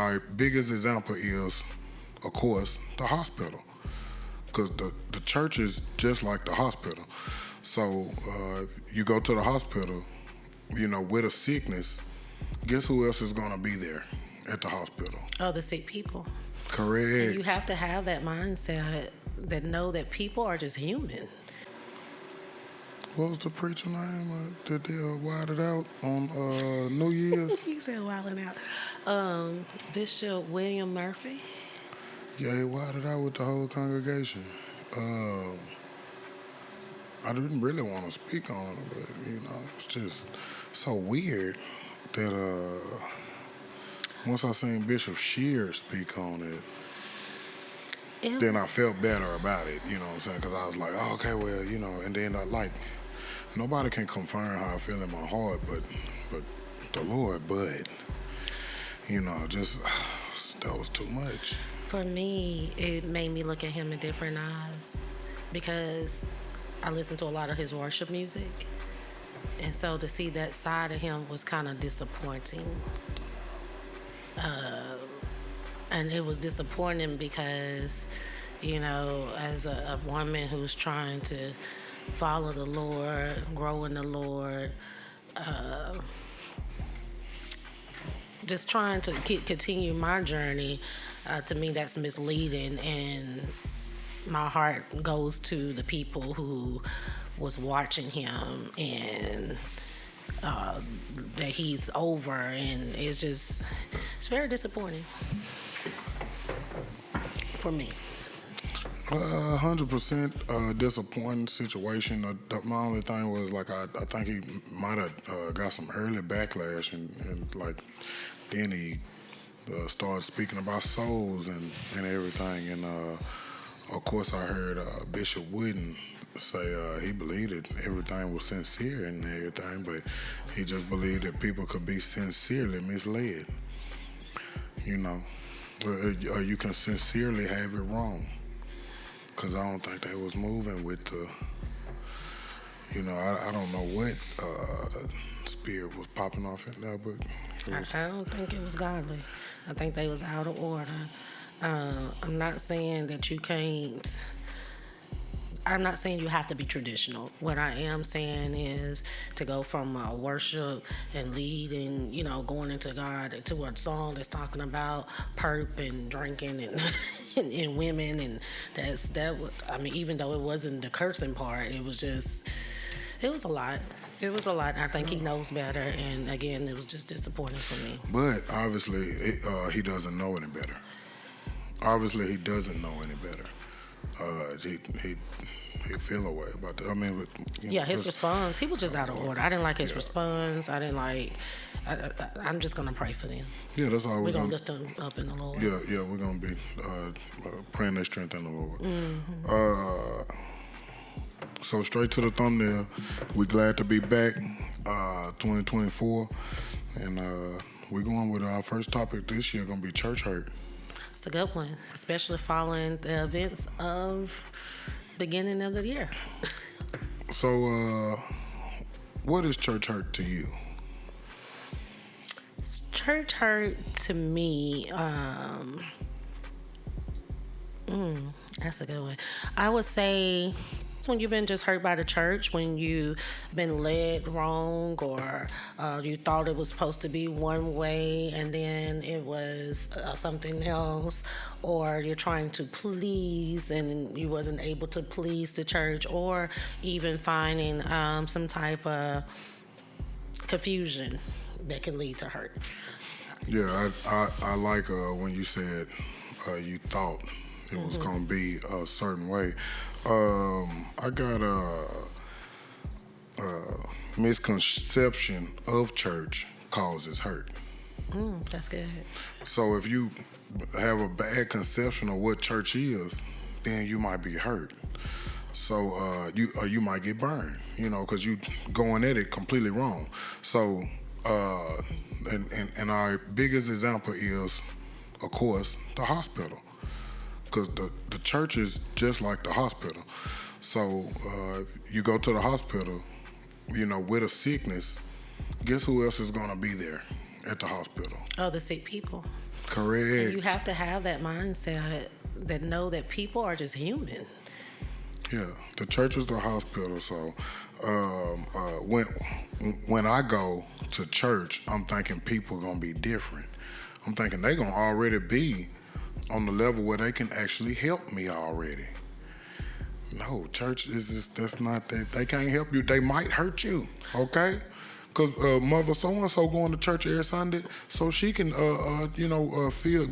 Our biggest example is, of course, the hospital, because the church is just like the hospital. So if you go to the hospital, with a sickness, guess who else is going to be there at the hospital? Other sick people. Correct. And you have to have that mindset that know that people are just human. What was the preacher name that they wilded out on New Year's? You said wilding out. Bishop William Murphy. Yeah, he wilded out with the whole congregation. I didn't really want to speak on it, but it's just so weird that once I seen Bishop Shear speak on it, then I felt better about it. You know what I'm saying? Because I was like, oh, okay, well, and then nobody can confirm how I feel in my heart, but the Lord. But just that was too much. For me, it made me look at him in different eyes because I listened to a lot of his worship music. And so to see that side of him was kind of disappointing. And it was disappointing because, as a woman who's trying to follow the Lord, grow in the Lord, just trying to continue my journey, to me that's misleading, and my heart goes to the people who was watching him and that he's over, and it's very disappointing for me. 100% disappointing situation. My only thing was I think he might have got some early backlash, and then he started speaking about souls and everything. And of course, I heard Bishop Wooden say he believed that everything was sincere and everything, but he just believed that people could be sincerely misled. Or you can sincerely have it wrong. Because I don't think they was moving with the, I don't know what spirit was popping off in there, but I don't think it was godly. I think they was out of order. I'm not saying that you can't. I'm not saying you have to be traditional. What I am saying is to go from worship and lead and, going into God to a song that's talking about perp and drinking and and women, and even though it wasn't the cursing part, it was a lot. It was a lot. I think he knows better, and again, it was just disappointing for me. But obviously, he doesn't know any better. Obviously, he doesn't know any better. He feel a way about that. I mean, his response, he was just out of order. I didn't like his response. I didn't like. I'm just gonna pray for them. Yeah, that's all we're gonna lift them up in the Lord. Yeah, we're gonna be praying their strength in the Lord. Mm-hmm. So straight to the thumbnail, we're glad to be back, 2024, and we're going with our first topic this year. Gonna be church hurt. It's a good one, especially following the events of beginning of the year. So, what is church hurt to you? Church hurt to me, that's a good one. I would say it's when you've been just hurt by the church, when you've been led wrong, or you thought it was supposed to be one way and then it was something else, or you're trying to please and you wasn't able to please the church, or even finding some type of confusion that can lead to hurt. Yeah, I like when you said you thought it was going to be a certain way. I got a misconception of church causes hurt. That's good. So if you have a bad conception of what church is, then you might be hurt. So you might get burned, because you going at it completely wrong. So and our biggest example is, of course, the hospital. Because the church is just like the hospital. So if you go to the hospital, with a sickness, guess who else is going to be there at the hospital? Other sick people. Correct. And you have to have that mindset that know that people are just human. Yeah, the church is the hospital. So when I go to church, I'm thinking people are gonna be different. I'm thinking they gonna already be on the level where they can actually help me already. No, church is just, that's not that. They can't help you. They might hurt you. Okay. Cause mother so and so going to church every Sunday, so she can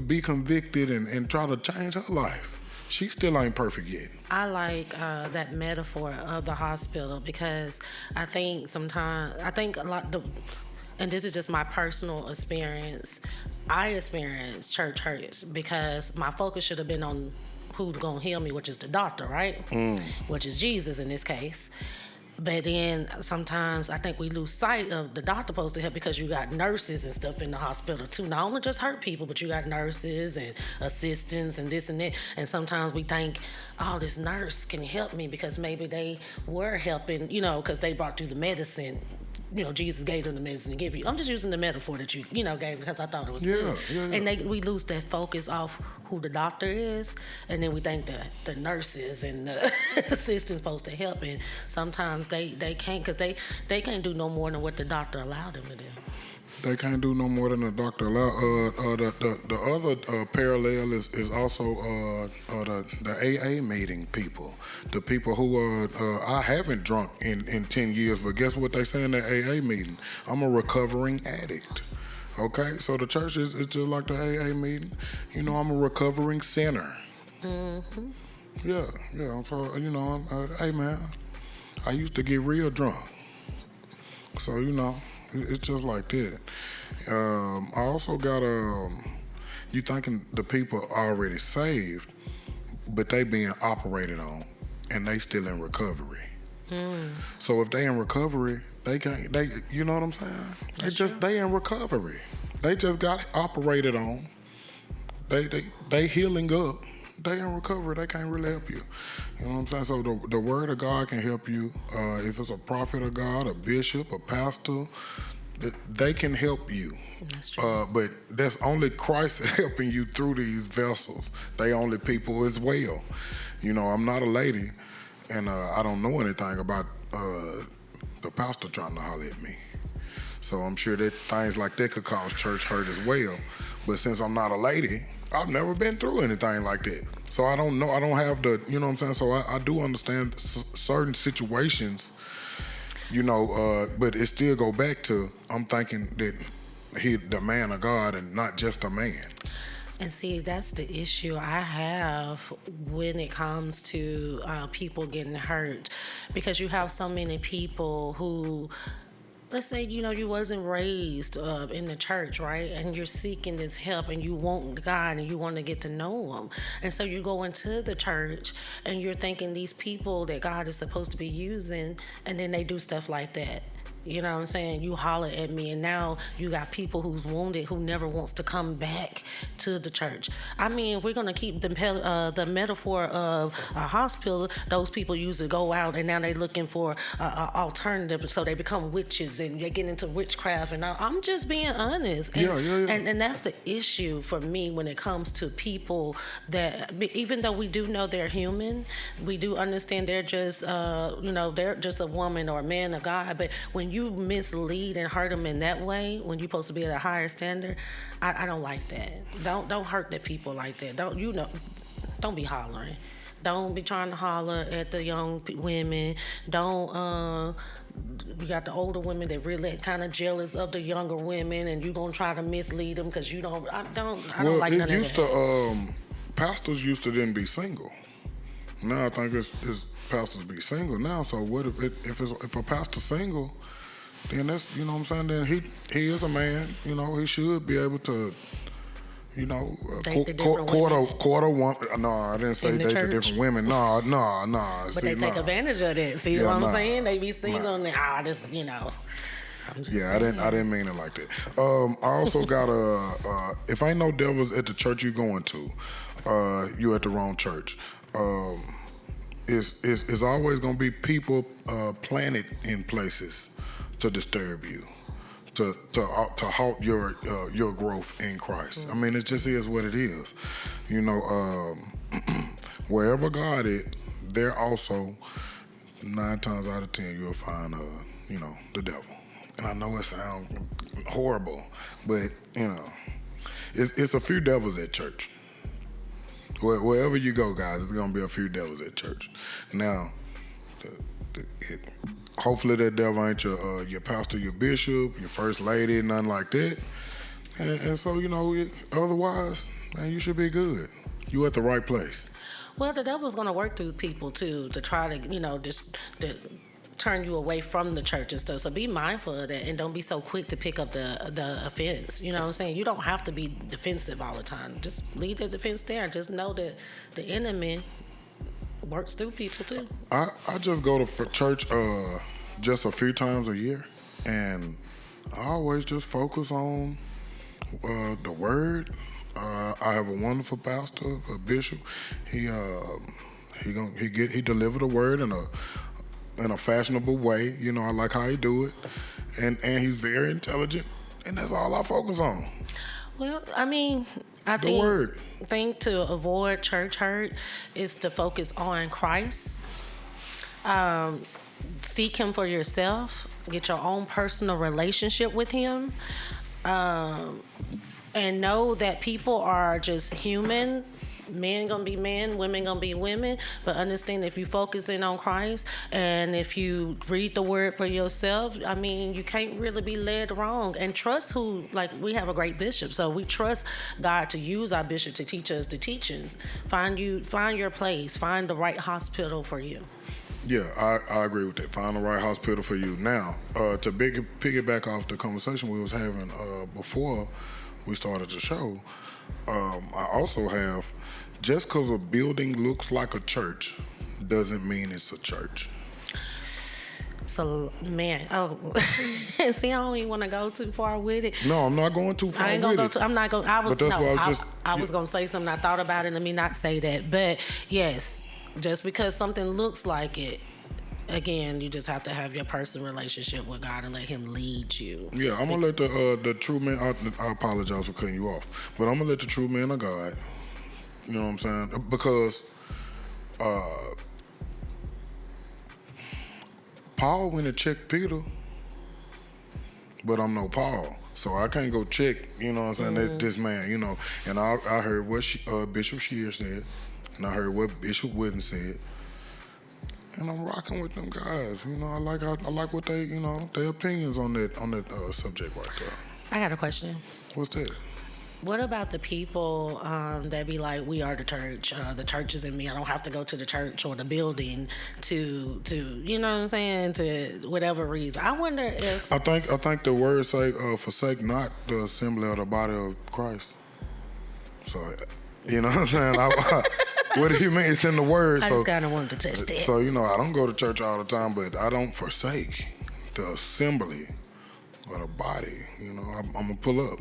be convicted and try to change her life. She still ain't perfect yet. I like that metaphor of the hospital because I think sometimes, and this is just my personal experience, I experienced church hurt because my focus should have been on who's gonna heal me, which is the doctor, right? Which is Jesus in this case. But then sometimes I think we lose sight of the doctor supposed to help because you got nurses and stuff in the hospital too. Not only just hurt people, but you got nurses and assistants and this and that. And sometimes we think, oh, this nurse can help me because maybe they were helping, because they brought you the medicine. Jesus gave them the medicine to give you. I'm just using the metaphor that you gave because I thought it was good. Yeah. And we lose that focus off who the doctor is, and then we think that the nurses and the assistants supposed to help, and sometimes they can't because they can't do no more than what the doctor allowed them to do. They can't do no more than the doctor allowed. The other parallel is also the AA meeting people. The people who I haven't drunk in 10 years, but guess what they say in the AA meeting? I'm a recovering addict. Okay, so the church is just like the AA meeting. I'm a recovering sinner. Mm-hmm. Yeah. So hey man, I used to get real drunk. So it's just like that. I also got you thinking the people already saved, but they being operated on, and they still in recovery. So if they in recovery, they can't. You know what I'm saying? They in recovery. They just got operated on. They healing up. They in recovery. They can't really help you. You know what I'm saying? So the word of God can help you. If it's a prophet of God, a bishop, a pastor, they can help you. That's true. But that's only Christ helping you through these vessels. They only people as well. I'm not a lady, and I don't know anything about the pastor trying to holler at me. So I'm sure that things like that could cause church hurt as well. But since I'm not a lady, I've never been through anything like that. So I don't know. I don't have the, you know what I'm saying? So I do understand certain situations, but it still go back to, I'm thinking that he the man of God and not just a man. And see, that's the issue I have when it comes to people getting hurt, because you have so many people who, let's say, you wasn't raised in the church, right? And you're seeking this help and you want God and you want to get to know Him. And so you go into the church and you're thinking these people that God is supposed to be using, and then they do stuff like that. You know what I'm saying? You holler at me, and now you got people who's wounded who never wants to come back to the church. I mean, we're gonna keep the metaphor of a hospital. Those people usually go out, and now they're looking for alternative, so they become witches and they get into witchcraft. And I'm just being honest. And, and that's the issue for me when it comes to people that, even though we do know they're human, we do understand they're just they're just a woman or a man of God. But when you mislead and hurt them in that way, when you're supposed to be at a higher standard, I don't like that. Don't hurt the people like that. Don't be hollering. Don't be trying to holler at the young women. Don't. You got the older women that really kind of jealous of the younger women, and you gonna try to mislead them because you don't. I don't like none of that. Used to pastors used to then be single. Now I think it's pastors be single now. So what if a pastor's single? Then that's, what I'm saying, then he is a man, he should be able to, quarter one. No, I didn't say date the different women. No. But they take advantage of that. See what I'm saying? They be single and I didn't mean it like that. I also got if ain't no devils at the church you going to, you at the wrong church. It's always gonna be people planted in places to disturb you, to halt your growth in Christ. I mean, it just is what it is. You know, wherever God is, there also 9 times out of 10 you'll find the devil. And I know it sounds horrible, but it's a few devils at church. Wherever you go, guys, there's gonna be a few devils at church. Now, hopefully that devil ain't your pastor, your bishop, your first lady, nothing like that. And so otherwise, man, you should be good. You at the right place. Well, the devil's going to work through people too to try to just to turn you away from the church and stuff. So be mindful of that and don't be so quick to pick up the offense. You know what I'm saying? You don't have to be defensive all the time. Just leave the defense there. Just know that the enemy works through people too. I just go to church just a few times a year, and I always just focus on the word. I have a wonderful pastor, a bishop. He delivered the word in a fashionable way. I like how he do it, and he's very intelligent, and that's all I focus on. Well, I mean, I think to avoid church hurt is to focus on Christ. Seek Him for yourself. Get your own personal relationship with Him. And know that people are just human. Men gonna be men, women gonna be women. But understand if you focus in on Christ and if you read the word for yourself, I mean, you can't really be led wrong. And trust we have a great bishop, so we trust God to use our bishop to teach us the teachings. Find your place. Find the right hospital for you. Yeah, I agree with that. Find the right hospital for you. Now, to piggyback off the conversation we was having before we started the show, I also have, just because a building looks like a church doesn't mean it's a church. So, man, see, I don't even want to go too far with it. No, I'm not going too far with it. I ain't going to go too, I'm not going to, I was going to say something, I thought about it, let me not say that. But, yes, just because something looks like it, again, you just have to have your personal relationship with God and let Him lead you. Yeah, I'm going to let the true man, I apologize for cutting you off, but I'm going to let the true man of God, you know what I'm saying? Because Paul went and checked Peter, but I'm no Paul. So I can't go check, you know what I'm saying, this man, And I heard what Bishop Shear said, and I heard what Bishop Wooden said. And I'm rocking with them guys. I like what they, their opinions on that subject right there. I got a question. What's that? What about the people that be like, we are the church is in me. I don't have to go to the church or the building to you know what I'm saying, to whatever reason. I wonder if... I think the word say, forsake not the assembly of the body of Christ. So, you know what I'm saying? What do you mean? It's in the word. I just kind of wanted to touch that. So, I don't go to church all the time, but I don't forsake the assembly of the body. I'm going to pull up.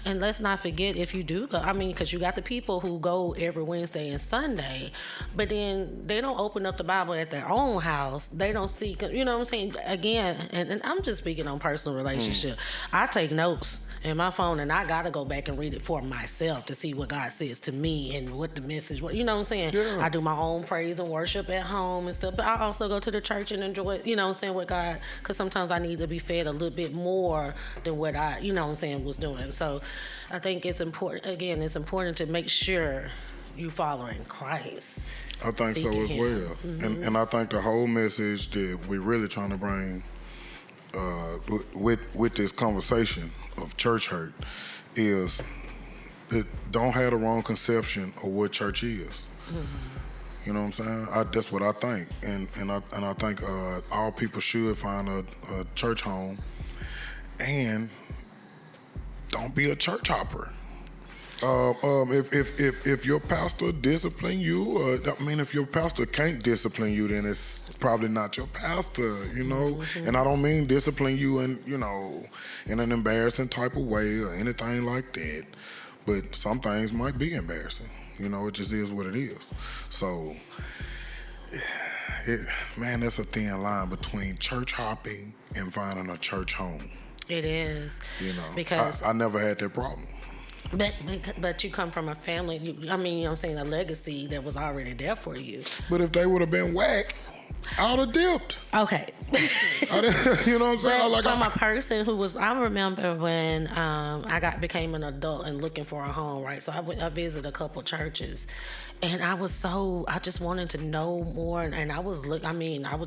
And let's not forget, if you do go, I mean, because you got the people who go every Wednesday and Sunday, but then they don't open up the Bible at their own house. They don't see, you know what I'm saying? Again, and I'm just speaking on personal relationship. I take notes in my phone, and I got to go back and read it for myself to see what God says to me and what the message, you know what I'm saying? Yeah. I do my own praise and worship at home and stuff, but I also go to the church and enjoy, you know what I'm saying, with God, because sometimes I need to be fed a little bit more than what I, you know what I'm saying, was doing. So I think it's important, again, it's important to make sure you following Christ. I think so as well. Mm-hmm. And I think the whole message that we're really trying to bring with this conversation of church hurt is that don't have the wrong conception of what church is. Mm-hmm. You know what I'm saying? That's what I think, and I think all people should find a church home, and don't be a church hopper. If your pastor discipline you, if your pastor can't discipline you, then it's probably not your pastor, Mm-hmm. And I don't mean discipline you in an embarrassing type of way or anything like that. But some things might be embarrassing. It just is what it is. So, that's a thin line between church hopping and finding a church home. It is. You know, Because I never had that problem. but you come from a family. You know what I'm saying, a legacy that was already there for you. But if they would have been whack, I would have dipped. Okay. You know what I'm saying? But from a person who was, I remember when I became an adult and looking for a home, right? So I visited a couple churches, and I just wanted to know more, and I was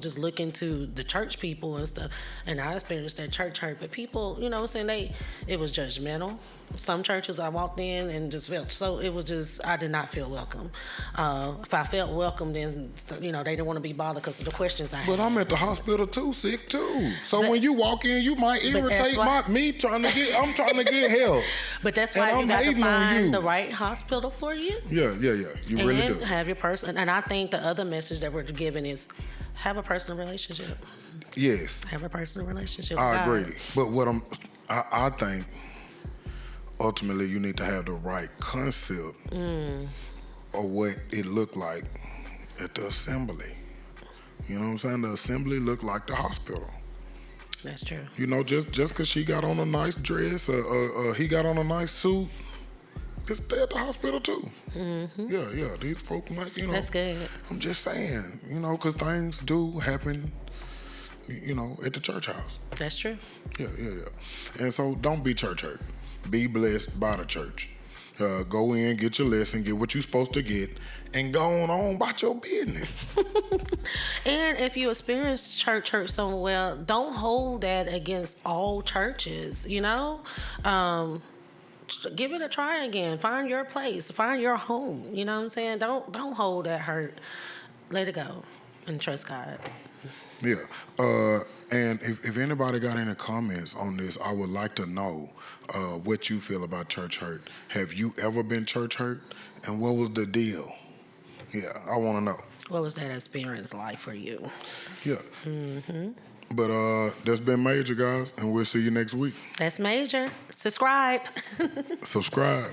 just looking to the church people and stuff, and I experienced that church hurt. But people, you know what I'm saying, it was judgmental. Some churches I walked in and just felt, so it was just, I did not feel welcome. If I felt welcome, then, you know, they didn't want to be bothered because of the questions I had. But I'm at the hospital too, sick too. So when you walk in, you might irritate I'm trying to get help. But that's why you got to find the right hospital for you. Yeah. You really do. Have your person. And I think the other message that we're giving is have a personal relationship. Yes. Have a personal relationship. I agree. But I think ultimately you need to have the right concept of what it looked like at the assembly. You know what I'm saying? The assembly looked like the hospital. That's true. You know, just because she got on a nice dress, he got on a nice suit, just stay at the hospital too. Mm-hmm. Yeah. These folks like, you know. That's good. I'm just saying, you know, because things do happen, you know, at the church house. That's true. Yeah. And so don't be church hurt. Be blessed by the church. Go in, get your lesson, get what you're supposed to get, and go on about your business. And if you experience church hurt somewhere, don't hold that against all churches, you know? Give it a try again. Find your place. Find your home. You know what I'm saying? Don't hold that hurt. Let it go and trust God. Yeah. And if anybody got any comments on this, I would like to know what you feel about church hurt. Have you ever been church hurt? And what was the deal? Yeah, I want to know. What was that experience like for you? Yeah. Mm-hmm. But that's been Major, guys, and we'll see you next week. That's Major. Subscribe. Subscribe.